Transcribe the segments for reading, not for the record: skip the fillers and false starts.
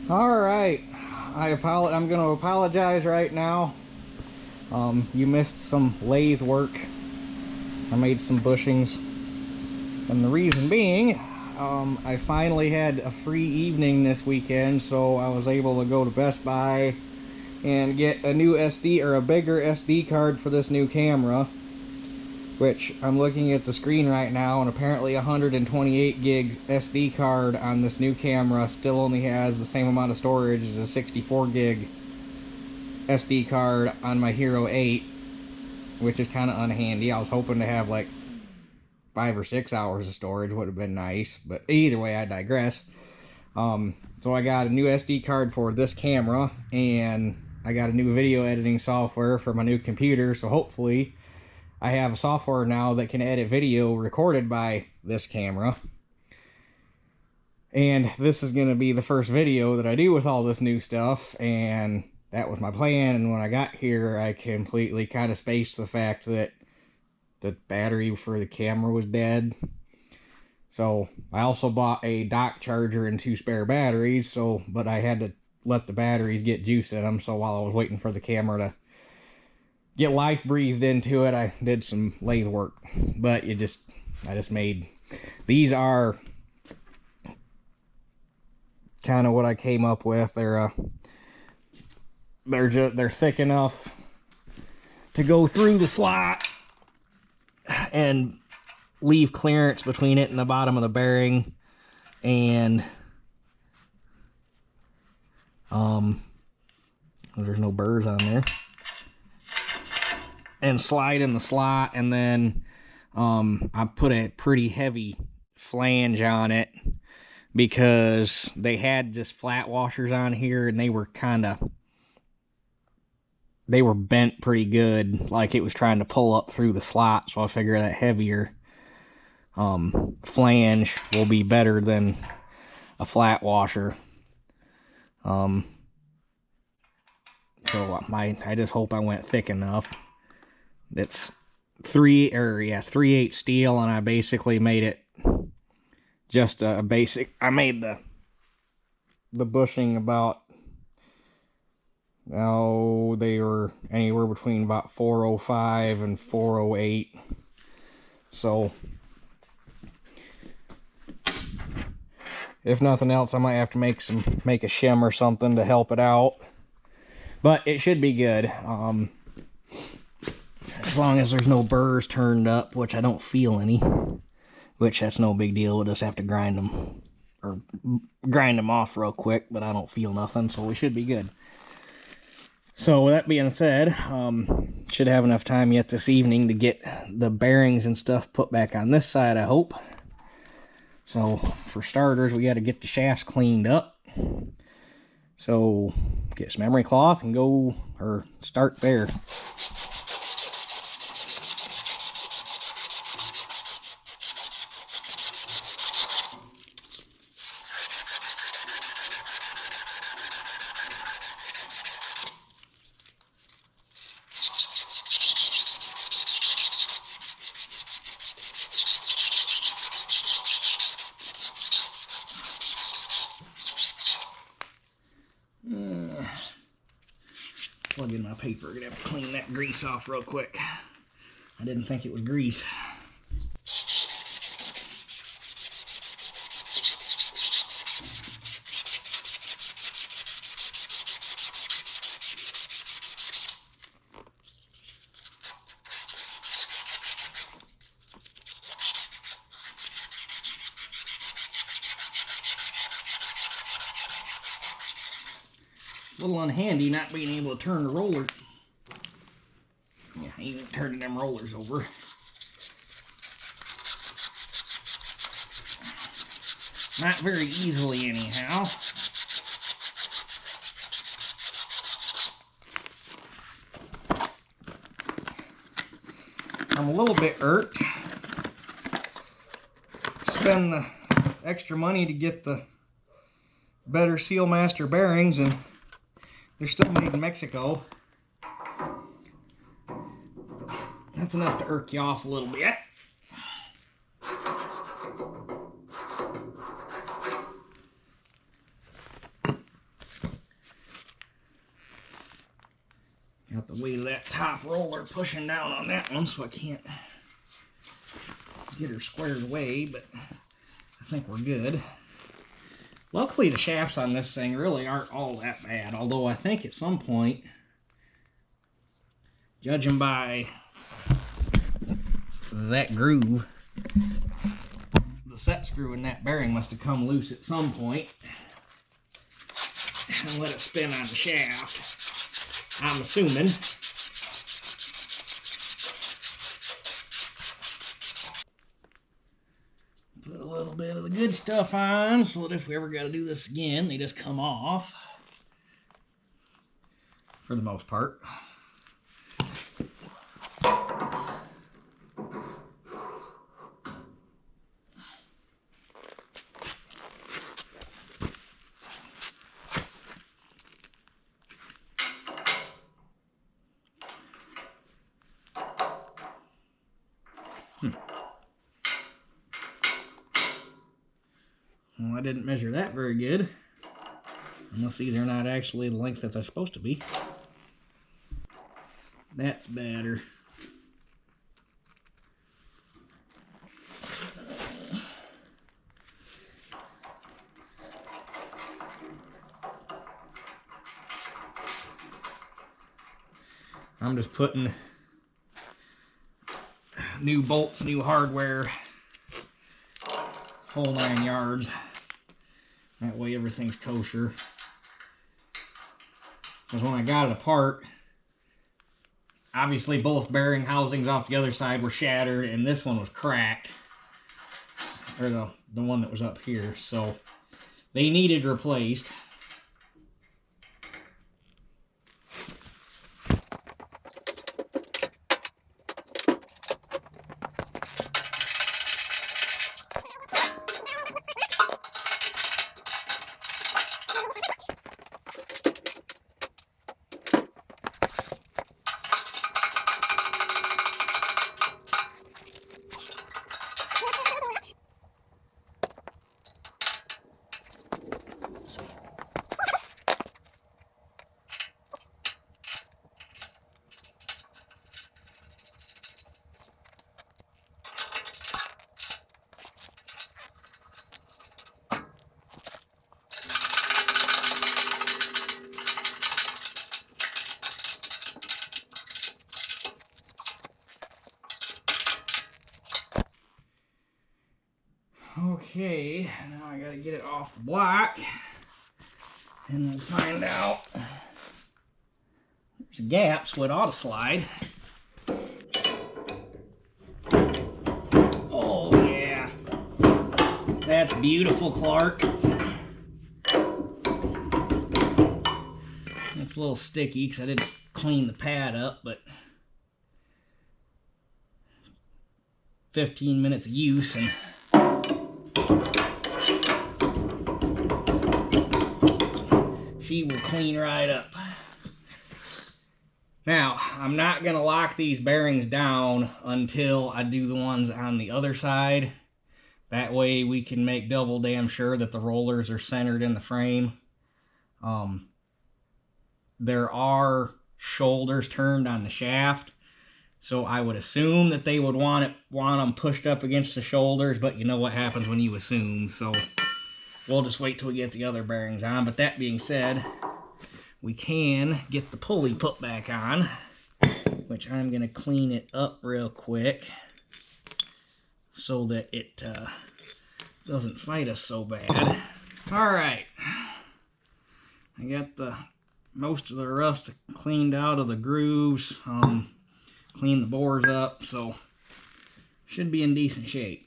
Alright, I'm going to apologize right now. You missed some lathe work. I made some bushings. And the reason being, I finally had a free evening this weekend, so I was able to go to Best Buy and get a new SD, or a bigger SD card for this new camera. Which I'm looking at the screen right now, and apparently 128 gig SD card on this new camera still only has the same amount of storage as a 64 gig SD card on my Hero 8, which is kind of unhandy. I was hoping to have like 5 or 6 hours of storage, would have been nice, but either way, I digress. So I got a new SD card for this camera, and I got a new video editing software for my new computer, so hopefully I have a software now that can edit video recorded by this camera. And this is going to be the first video that I do with all this new stuff, and that was my plan. And when I got here, I completely kind of spaced the fact that the battery for the camera was dead. So I also bought a dock charger and 2 spare batteries, but I had to let the batteries get juice in them. So while I was waiting for the camera to get life breathed into it, I did some lathe work. But I just made, these are kind of what I came up with. They're thick enough to go through the slot and leave clearance between it and the bottom of the bearing, and there's no burrs on there, and slide in the slot. And then I put a pretty heavy flange on it because they had just flat washers on here, and they were bent pretty good, like it was trying to pull up through the slot. So I figure that heavier flange will be better than a flat washer. So I just hope I went thick enough. It's 3/8 steel, and I basically made it just a basic. I made the bushing about, they were anywhere between about 405 and 408. So if nothing else, I might have to make a shim or something to help it out. But it should be good. As long as there's no burrs turned up, which I don't feel any. Which, that's no big deal. We'll just have to grind them off real quick, but I don't feel nothing, so we should be good. So with that being said, should have enough time yet this evening to get the bearings and stuff put back on this side, I hope. So for starters, we got to get the shafts cleaned up. So get some emery cloth and start there. Plug in my paper. Gonna have to clean that grease off real quick. I didn't think it was grease. A little unhandy not being able to turn the roller. Yeah, I ain't turning them rollers over. Not very easily, anyhow. I'm a little bit irked. Spend the extra money to get the better Sealmaster bearings, and they're still made in Mexico. That's enough to irk you off a little bit. Got the weight of that top roller pushing down on that one, so I can't get her squared away, but I think we're good. Luckily, the shafts on this thing really aren't all that bad, although I think at some point, judging by that groove, the set screw in that bearing must have come loose at some point and let it spin on the shaft, I'm assuming. Put a little bit of the good stuff on so that if we ever got to do this again, they just come off for the most part. Well, I didn't measure that very good, unless these are not actually the length that they're supposed to be. That's better. I'm just putting new bolts, new hardware, whole 9 yards. That way everything's kosher. Because when I got it apart, obviously both bearing housings off the other side were shattered, and this one was cracked. Or the one that was up here. So they needed replaced. Okay, now I gotta get it off the block, and we'll find out. There's a gap, so it ought to slide. Oh yeah, that's beautiful, Clark. It's a little sticky because I didn't clean the pad up, but 15 minutes of use and she will clean right up. Now, I'm not going to lock these bearings down until I do the ones on the other side. That way we can make double damn sure that the rollers are centered in the frame. There are shoulders turned on the shaft, so I would assume that they would want them pushed up against the shoulders, but you know what happens when you assume, so we'll just wait till we get the other bearings on. But that being said, we can get the pulley put back on, which I'm going to clean it up real quick so that it doesn't fight us so bad. All right, I got most of the rust cleaned out of the grooves, cleaned the bores up, so should be in decent shape.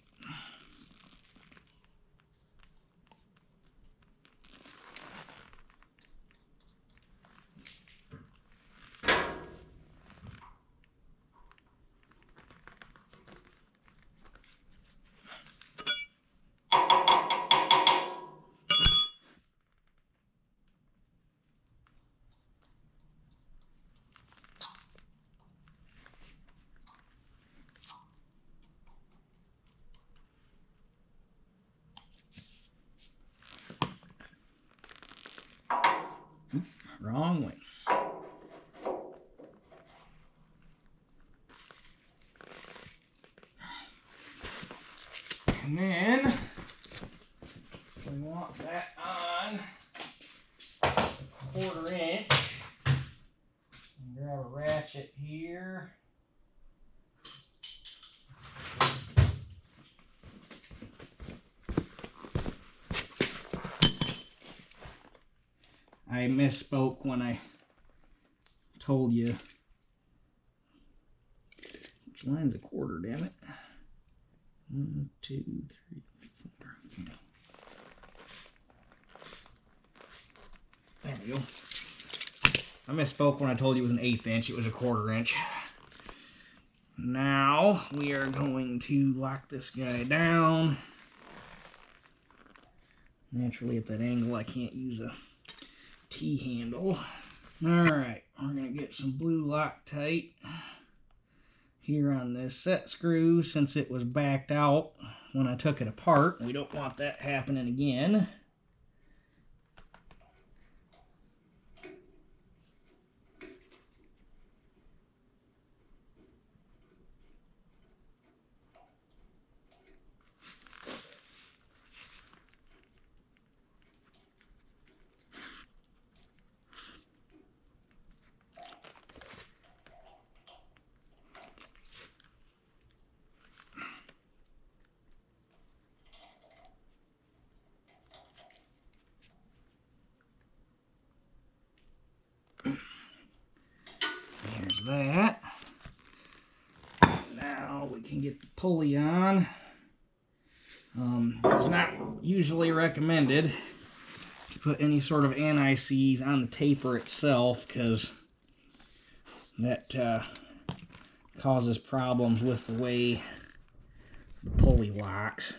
Wrong way. And then we want that on a 1/4 inch. And grab a ratchet here. I misspoke when I told you which line's a 1/4, damn it. 1, 2, 3, 4. Okay. There we go. I misspoke when I told you it was an 1/8 inch. It was a 1/4 inch. Now we are going to lock this guy down. Naturally, at that angle, I can't use a T-handle. Alright, we're going to get some blue Loctite here on this set screw since it was backed out when I took it apart. We don't want that happening again. There's that. Now we can get the pulley on. It's not usually recommended to put any sort of anti-seize on the taper itself because that causes problems with the way the pulley locks.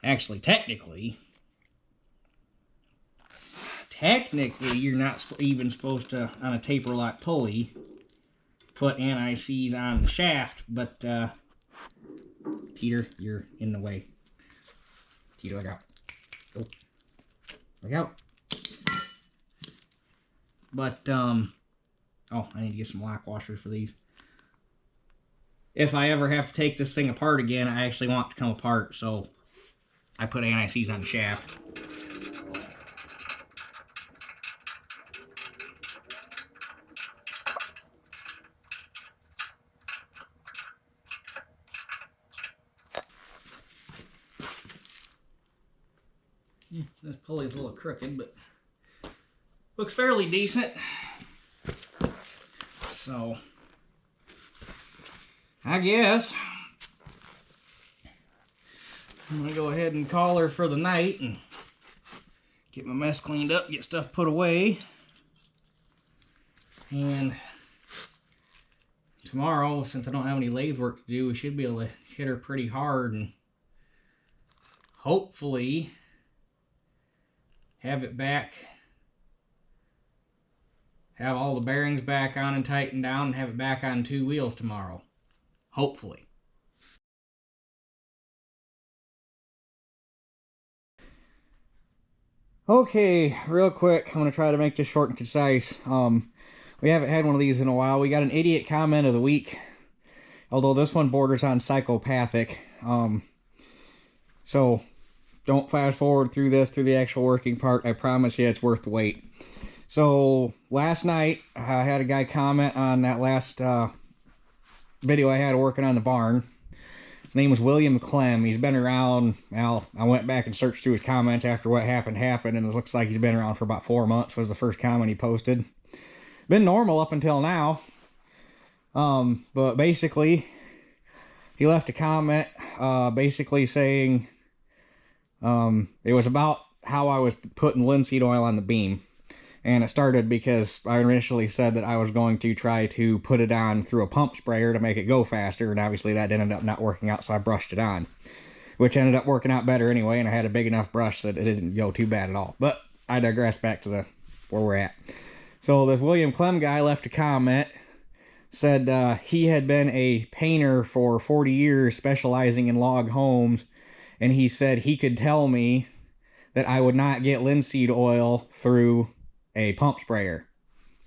Actually, technically, you're not even supposed to, on a taper lock pulley, put anti-seize on the shaft, but Teeter, you're in the way. Teeter, look out. Go. Look out. But, oh, I need to get some lock washers for these. If I ever have to take this thing apart again, I actually want it to come apart, so I put anti-seize on the shaft. This pulley's a little crooked, but looks fairly decent. So, I guess I'm going to go ahead and call her for the night and get my mess cleaned up, get stuff put away. And tomorrow, since I don't have any lathe work to do, we should be able to hit her pretty hard and hopefully have it back, have all the bearings back on and tightened down, and have it back on 2 wheels tomorrow. Hopefully. Okay, real quick, I'm going to try to make this short and concise. We haven't had one of these in a while. We got an idiot comment of the week, although this one borders on psychopathic. So don't fast forward through the actual working part. I promise you it's worth the wait. So last night I had a guy comment on that last video I had working on the barn. His name was William Clem. He's been around, well, I went back and searched through his comments after what happened, and it looks like he's been around for about 4 months was the first comment he posted. Been normal up until now. But basically, he left a comment basically saying it was about how I was putting linseed oil on the beam. And it started because I initially said that I was going to try to put it on through a pump sprayer to make it go faster, and obviously that ended up not working out, so I brushed it on. Which ended up working out better anyway, and I had a big enough brush that it didn't go too bad at all. But I digress back to where we're at. So this William Clem guy left a comment, said he had been a painter for 40 years specializing in log homes, and he said he could tell me that I would not get linseed oil through a pump sprayer,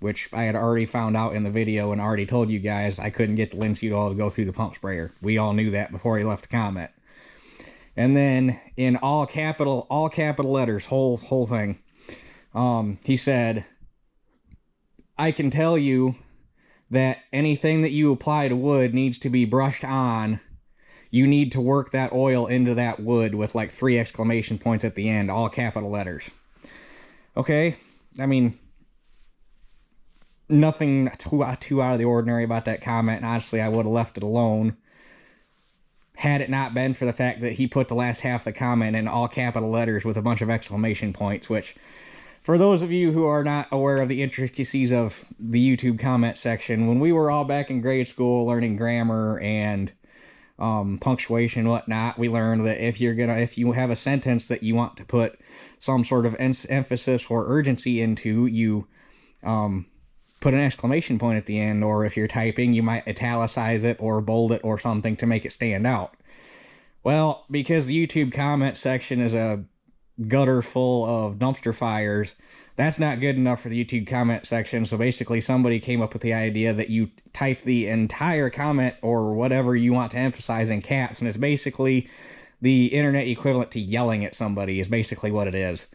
which I had already found out in the video and already told you guys I couldn't get the linseed oil to go through the pump sprayer. We all knew that before he left a comment. And then in all capital letters, whole thing. He said, I can tell you that anything that you apply to wood needs to be brushed on. You need to work that oil into that wood with like 3 exclamation points at the end, all capital letters. Okay, I mean, nothing too out of the ordinary about that comment, and honestly, I would have left it alone had it not been for the fact that he put the last half of the comment in all capital letters with a bunch of exclamation points, which, for those of you who are not aware of the intricacies of the YouTube comment section, when we were all back in grade school learning grammar and punctuation and whatnot, we learned that if you have a sentence that you want to put some sort of emphasis or urgency into, you put an exclamation point at the end, or if you're typing, you might italicize it or bold it or something to make it stand out. Well, because the YouTube comment section is a gutter full of dumpster fires, that's not good enough for the YouTube comment section. So basically somebody came up with the idea that you type the entire comment or whatever you want to emphasize in caps, and it's basically the internet equivalent to yelling at somebody is basically what it is.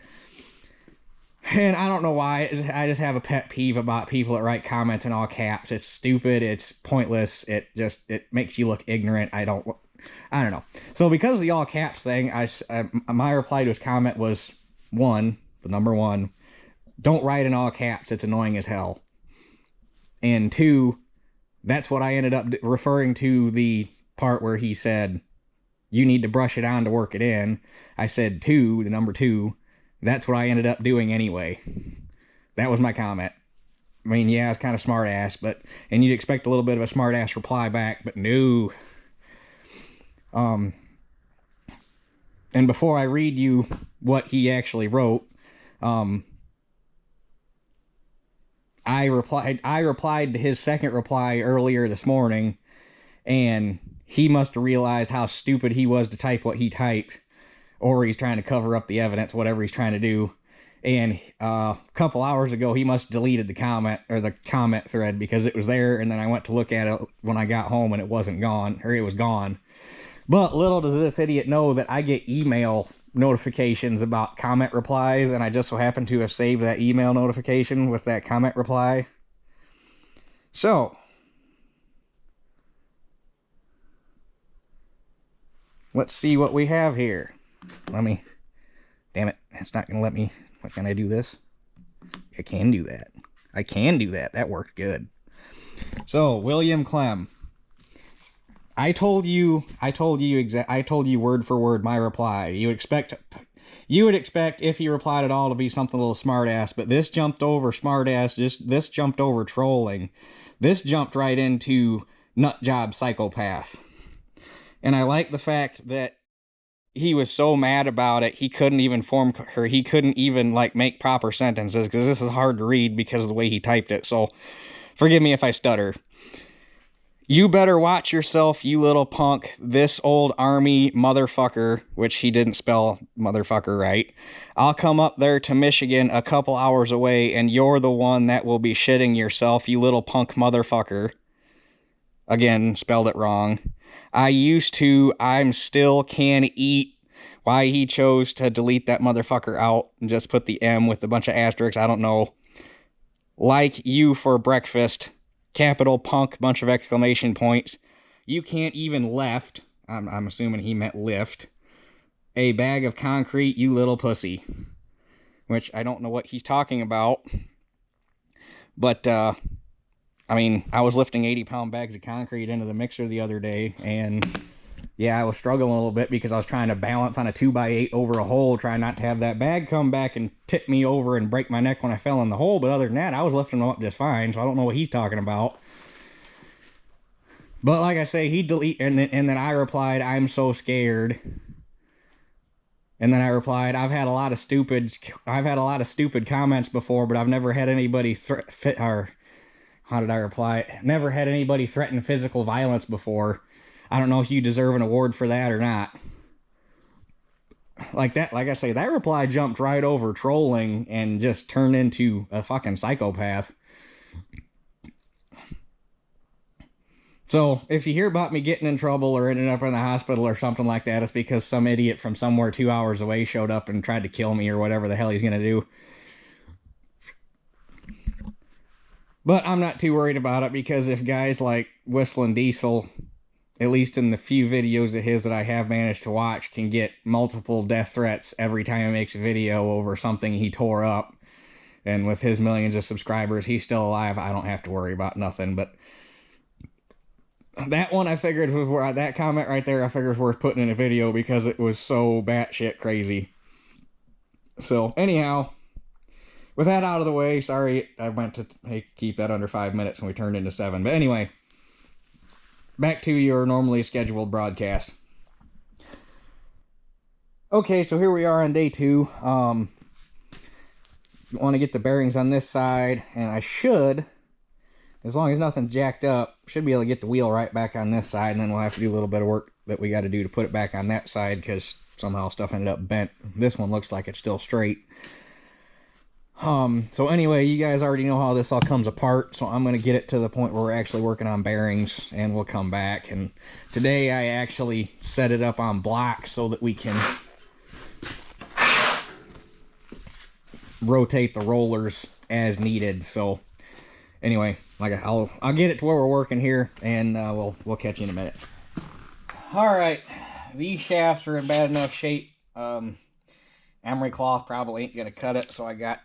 And I don't know why, I just have a pet peeve about people that write comments in all caps. It's stupid, it's pointless, it makes you look ignorant. I don't know. So because of the all caps thing, my reply to his comment was, the number one, don't write in all caps, it's annoying as hell. And 2, that's what I ended up referring to the part where he said, you need to brush it on to work it in. I said 2, the number 2, that's what I ended up doing anyway. That was my comment. I mean, yeah, it's kind of smart ass, and you'd expect a little bit of a smart ass reply back, but no. And before I read you what he actually wrote, I replied to his second reply earlier this morning, and he must have realized how stupid he was to type what he typed, or he's trying to cover up the evidence, whatever he's trying to do. And a couple hours ago, he must have deleted the comment thread because it was there, and then I went to look at it when I got home and it wasn't gone, or it was gone. But little does this idiot know that I get email notifications about comment replies, and I just so happen to have saved that email notification with that comment reply. So, let's see what we have here. Damn it, it's not going to let me. What, can I do this? I can do that. I can do that. That worked good. So, William Clem. I told you word for word my reply. You would expect if you replied at all to be something a little smart ass, but this jumped over smart ass, this jumped over trolling. This jumped right into Nutjob psychopath. And I like the fact that he was so mad about it, he couldn't even like make proper sentences, because this is hard to read because of the way he typed it. So forgive me if I stutter. You better watch yourself, you little punk, this old army motherfucker, which he didn't spell motherfucker right. I'll come up there to Michigan a couple hours away, and you're the one that will be shitting yourself, you little punk motherfucker. Again, spelled it wrong. I'm still can eat. Why he chose to delete that motherfucker out and just put the M with a bunch of asterisks, I don't know. Like you for breakfast. Capital punk, bunch of exclamation points. You can't even left, I'm assuming he meant lift, a bag of concrete, you little pussy. Which I don't know what he's talking about. But, I mean, I was lifting 80-pound bags of concrete into the mixer the other day, and yeah, I was struggling a little bit because I was trying to balance on a 2x8 over a hole, trying not to have that bag come back and tip me over and break my neck when I fell in the hole. But other than that, I was lifting them up just fine, so I don't know what he's talking about. But like I say, he deleted, and then I replied, I'm so scared. And then I replied, I've had a lot of stupid comments before, but I've never had anybody how did I reply? Never had anybody threaten physical violence before. I don't know if you deserve an award for that or not. Like I say, that reply jumped right over trolling and just turned into a fucking psychopath. So if you hear about me getting in trouble or ending up in the hospital or something like that, it's because some idiot from somewhere 2 hours away showed up and tried to kill me or whatever the hell he's gonna do. But I'm not too worried about it, because if guys like Whistling Diesel, at least in the few videos of his that I have managed to watch, can get multiple death threats every time he makes a video over something he tore up, and with his millions of subscribers, he's still alive, I don't have to worry about nothing. But that one I figured was worth, that comment right there, I figured was worth putting in a video because it was so batshit crazy. So anyhow, with that out of the way, sorry I meant to keep that under 5 minutes and we turned into 7. But anyway, back to your normally scheduled broadcast. Okay, so here we are on day 2. Want to get the bearings on this side, and I should, as long as nothing's jacked up, should be able to get the wheel right back on this side, and then we'll have to do a little bit of work that we got to do to put it back on that side, because somehow stuff ended up bent. This one looks like it's still straight. So anyway, you guys already know how this all comes apart, so I'm going to get it to the point where we're actually working on bearings, and we'll come back. And today I actually set it up on blocks so that we can rotate the rollers as needed. So anyway, I'll get it to where we're working here, and we'll catch you in a minute. All right, these shafts are in bad enough shape. Emery cloth probably ain't gonna cut it, so I got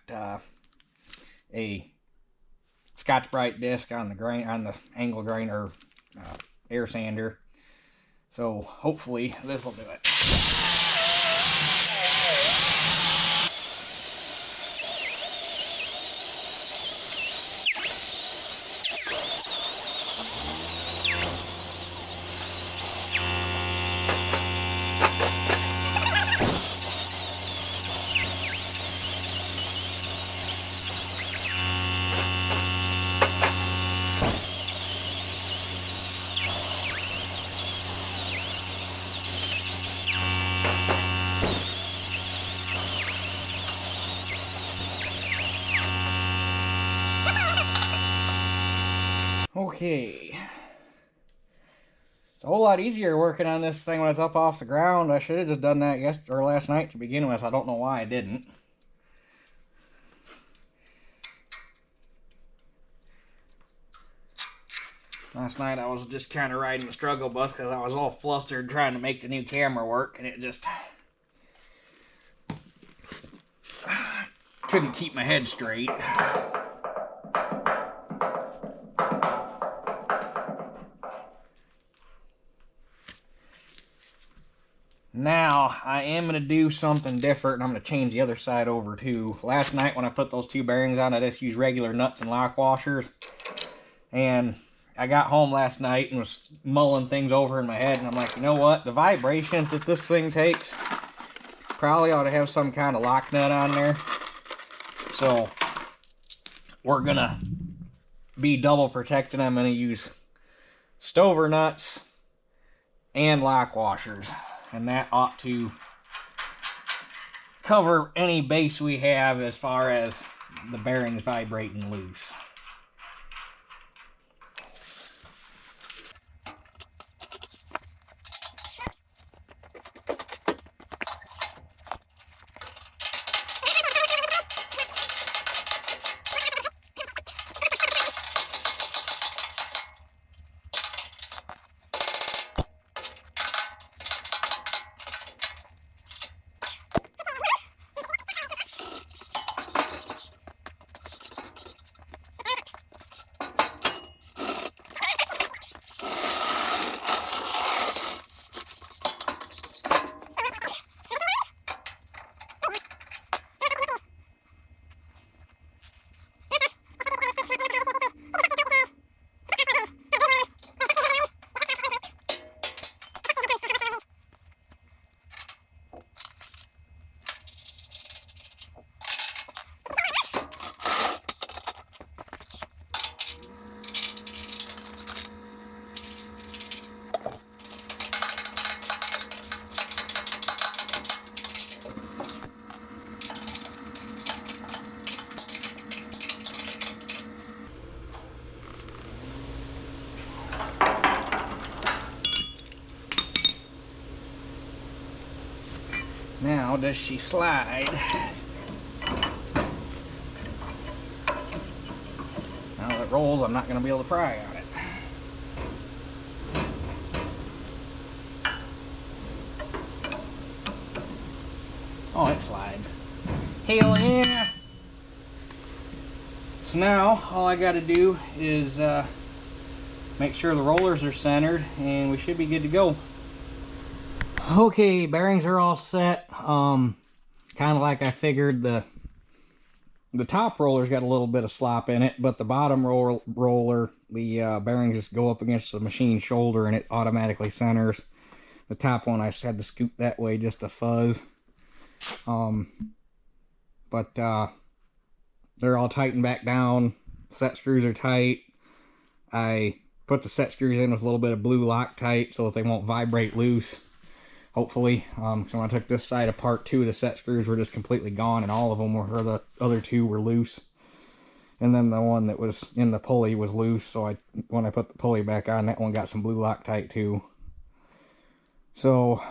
a Scotch-Brite disc on the angle grinder, air sander. So hopefully this will do it. Okay, it's a whole lot easier working on this thing when it's up off the ground. I should have just done that last night to begin with. I don't know why I didn't. Last night I was just kind of riding the struggle bus because I was all flustered trying to make the new camera work, and it just couldn't keep my head straight. Now, I am going to do something different, and I'm going to change the other side over too. Last night when I put those 2 bearings on, I just used regular nuts and lock washers. And I got home last night and was mulling things over in my head, and I'm like, you know what? The vibrations that this thing takes probably ought to have some kind of lock nut on there. So, we're going to be double protecting. I'm going to use stover nuts and lock washers. And that ought to cover any base we have as far as the bearings vibrating loose. Now, does she slide? Now that it rolls, I'm not going to be able to pry on it. Oh, it slides. Hell yeah! So now, all I got to do is make sure the rollers are centered, and we should be good to go. Okay, bearings are all set. Kind of like I figured, the top roller's got a little bit of slop in it, but the bottom roller, the bearings just go up against the machine shoulder and it automatically centers. The top one, I just had to scoot that way just a fuzz. But they're all tightened back down. Set screws are tight. I put the set screws in with a little bit of blue Loctite so that they won't vibrate loose. Hopefully, so when I took this side apart, 2 of the set screws were just completely gone, and all of them were, or the other 2 were loose. And then the one that was in the pulley was loose, so when I put the pulley back on, that one got some blue Loctite too. So,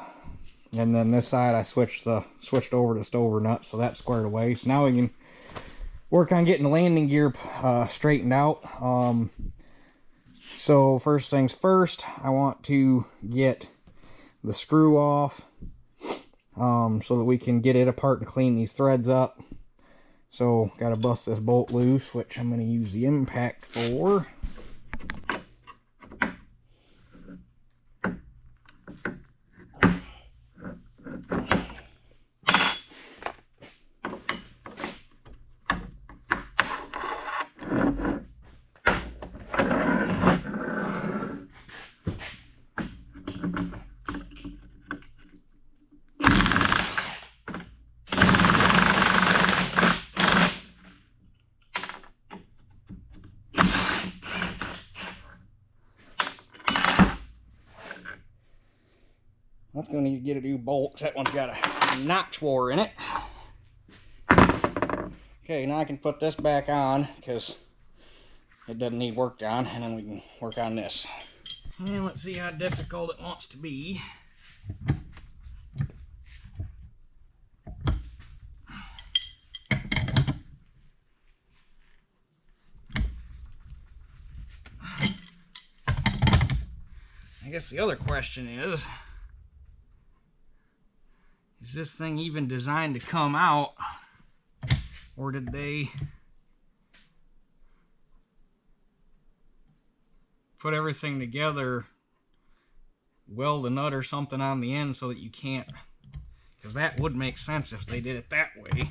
and then this side I switched over to stover nuts, so that's squared away. So now we can work on getting the landing gear straightened out. So first things first, I want to get the screw off so that we can get it apart and clean these threads up. So got to bust this bolt loose, which I'm going to use the impact for. That's going to need to get a new bolt, because that one's got a notch war in it. Okay, now I can put this back on, because it doesn't need worked on, and then we can work on this. And let's see how difficult it wants to be. I guess the other question is this thing even designed to come out, or did they put everything together, weld a nut or something on the end so that you can't, because that would make sense if they did it that way.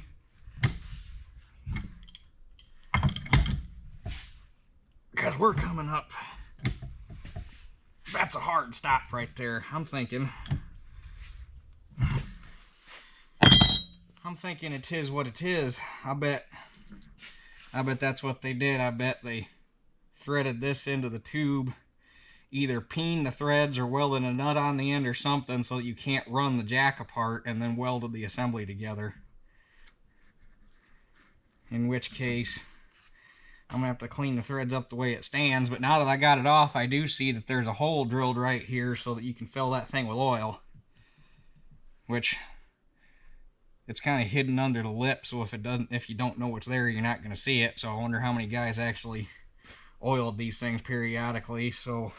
Because we're coming up, that's a hard stop right there. I'm thinking it is what it is. I bet that's what they did. I bet they threaded this into the tube, either peened the threads or welded a nut on the end or something so that you can't run the jack apart, and then welded the assembly together. In which case, I'm going to have to clean the threads up the way it stands. But now that I got it off, I do see that there's a hole drilled right here so that you can fill that thing with oil. Which, it's kind of hidden under the lip, so if you don't know what's there, you're not going to see it. So I wonder how many guys actually oiled these things periodically. So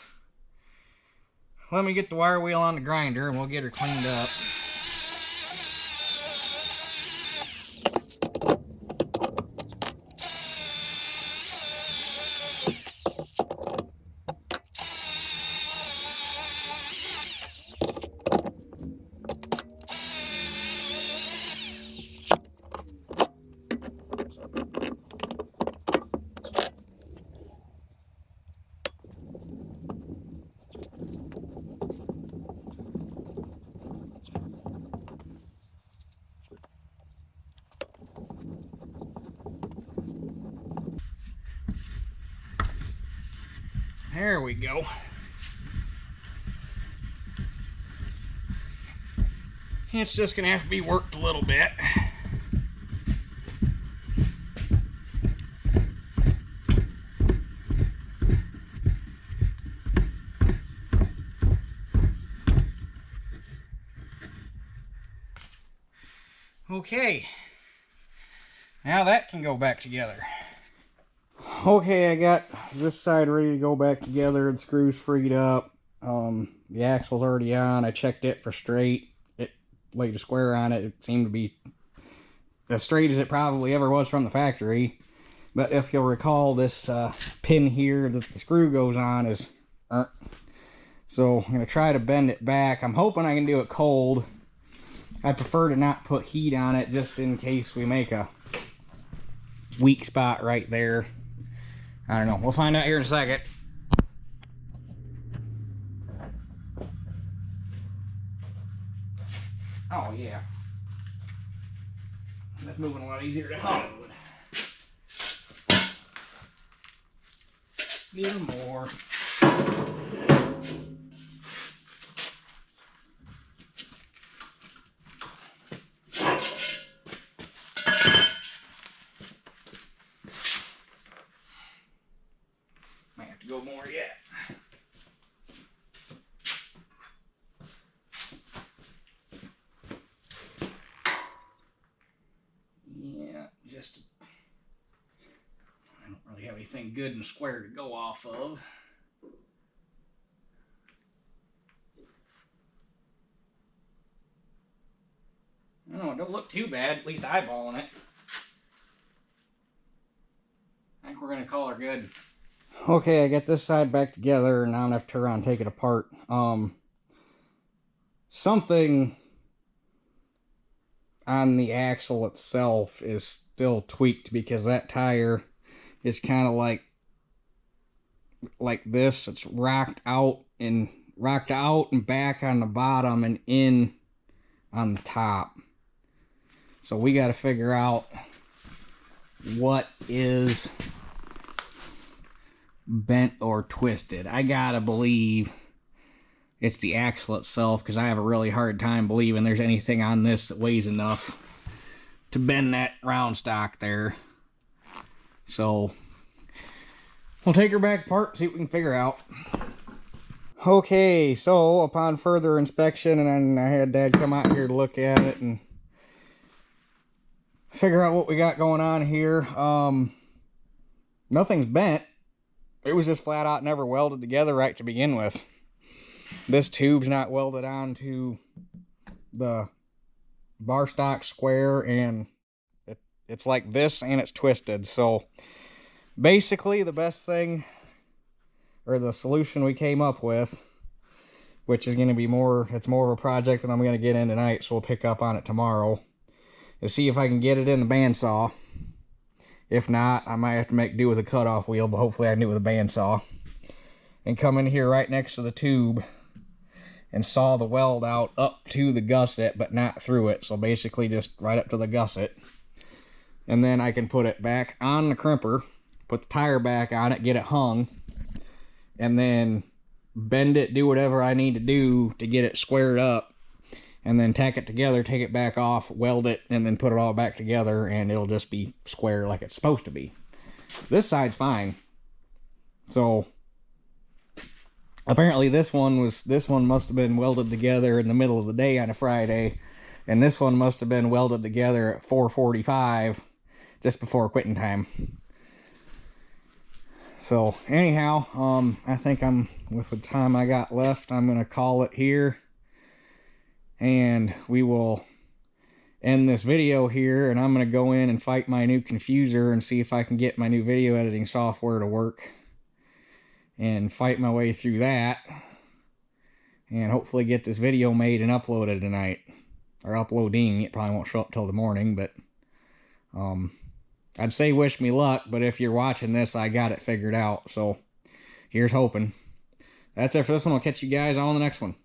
let me get the wire wheel on the grinder and we'll get her cleaned up. There we go. It's just going to have to be worked a little bit. Okay, now that can go back together. Okay, I got this side ready to go back together. The screws freed up. The axle's already on. I checked it for straight. It laid a square on it. It seemed to be as straight as it probably ever was from the factory. But if you'll recall, this pin here that the screw goes on is so I'm going to try to bend it back. I'm hoping I can do it cold. I prefer to not put heat on it just in case we make a weak spot right there. I don't know. We'll find out here in a second. Oh, yeah. That's moving a lot easier than Hollywood. Even more. Might have to go more yet. Yeah, just I don't really have anything good and square to go off of. I don't know, it don't look too bad, at least eyeballing it. I think we're gonna call her good. Okay, I got this side back together, and now I'm gonna have to turn around and take it apart. Something on the axle itself is still tweaked because that tire is kind of like this. It's rocked out and back on the bottom and in on the top. So we got to figure out what is bent or twisted. I gotta believe it's the axle itself, because I have a really hard time believing there's anything on this that weighs enough to bend that round stock there. So we'll take her back apart, see what we can figure out. Okay, so upon further inspection, and I had Dad come out here to look at it and figure out what we got going on here. Nothing's bent. It was just flat out never welded together right to begin with. This tube's not welded onto the bar stock square, and it's like this, and it's twisted. So basically the best thing, or the solution we came up with, which is going to be it's more of a project that I'm going to get in tonight, so we'll pick up on it tomorrow, is see if I can get it in the bandsaw. If not, I might have to make do with a cutoff wheel, but hopefully I can do it with a bandsaw. And come in here right next to the tube and saw the weld out up to the gusset, but not through it. So basically just right up to the gusset. And then I can put it back on the crimper, put the tire back on it, get it hung, and then bend it, do whatever I need to do to get it squared up, and then tack it together, take it back off, weld it, and then put it all back together, and it'll just be square like it's supposed to be. This side's fine. So apparently this one must have been welded together in the middle of the day on a Friday, and this one must have been welded together at 4:45 just before quitting time. So anyhow, I think with the time I got left, I'm gonna call it here, and we will end this video here, and I'm gonna go in and fight my new confuser and see if I can get my new video editing software to work, and fight my way through that, and hopefully get this video made and uploaded tonight, or uploading. It probably won't show up till the morning, but I'd say wish me luck, but if you're watching this, I got it figured out, so here's hoping. That's it for this one. I'll catch you guys on the next one.